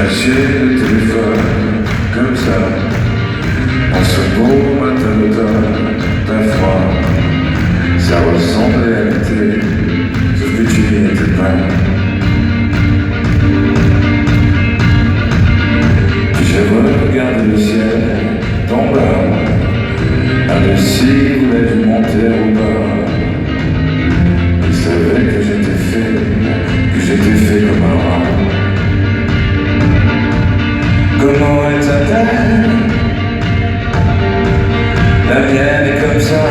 lâché le téléphone comme ça, en ce beau matin d'automne, d'un froid. Ça ressemblait à l'été, sauf que tu n'y étais pas. Puis j'ai regardé le ciel, d'en bas, indécis voulait du monter au bas. Il savait que j'étais fait comme un rat. Comment est ta terre? La mienne est comme ça.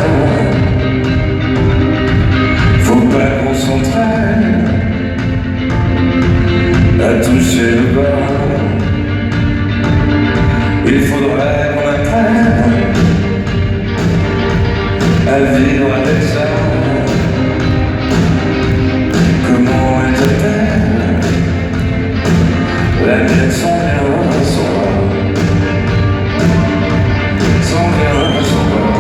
Faut pas qu'on s'entraîne à toucher le bas. Il faudrait qu'on apprenne à vivre avec ça. Comment est ta terre? La mienne sans rien, sans rien. Sans rien, sans rien.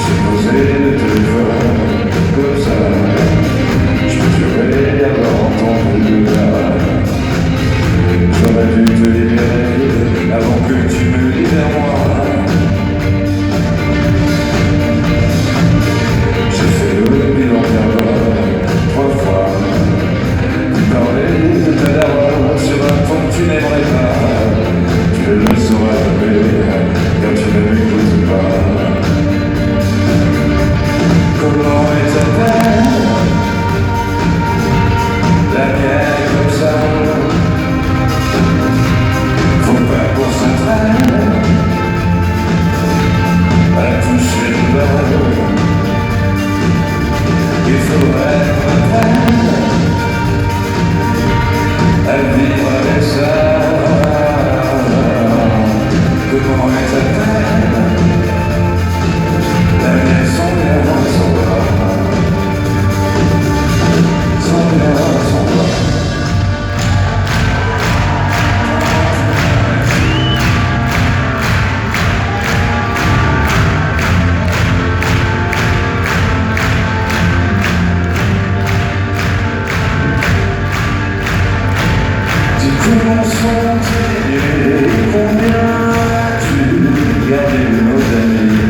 J'ai posé le téléphone comme ça. Je me jurais avoir entendu le gars. J'aurais dû te libérer avant que tu me libères moi. J'ai fait le bilan carbone 3 fois. Tu parlais de ta daronne sur un ton que tu n'aimerais pas. Tu ne le sauras jamais car tu ne m'écoutes pas. Comment est ta terre? La mienne est comme ça. Faut pas qu'on s'entraîne à toucher le bas. Il faudrait qu'on apprenne à vivre avec ça. Comment est ta terre? La mienne sans rien, sans bras. Sans rien, sans bras. Comment sont-ils et combien as-tu gardé nos amis?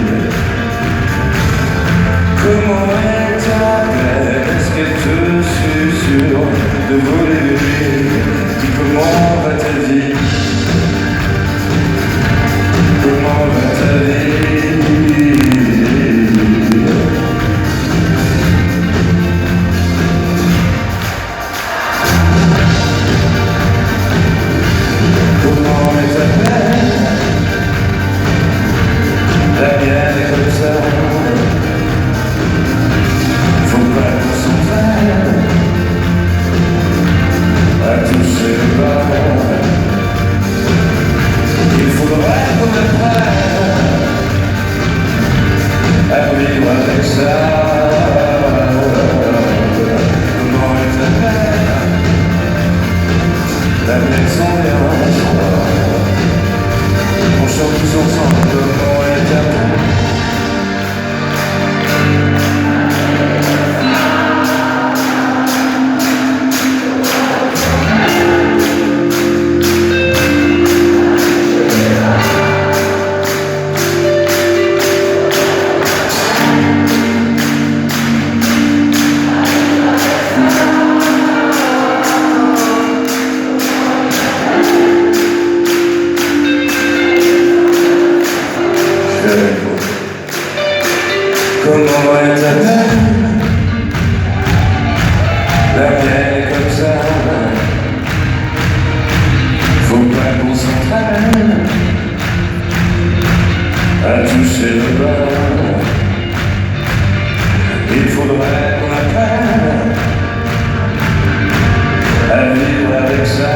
Comment est ta plaie? Est-ce qu'elle te susurre de voler de nuit? Dis comment va ta vie? Comment va ta vie? La mienne est comme ça. Faut pas qu'on s'entraîne à toucher le bas. Il faudrait qu'on apprenne à vivre avec ça. Comment est ta mère? La mienne sans rien, sans rien. On chante tous ensemble. Comment est ta mère? Comment est ta terre? La mienne est comme ça. Faut pas qu'on s'entraîne à toucher le bas. Il faudrait qu'on apprenne à vivre avec ça.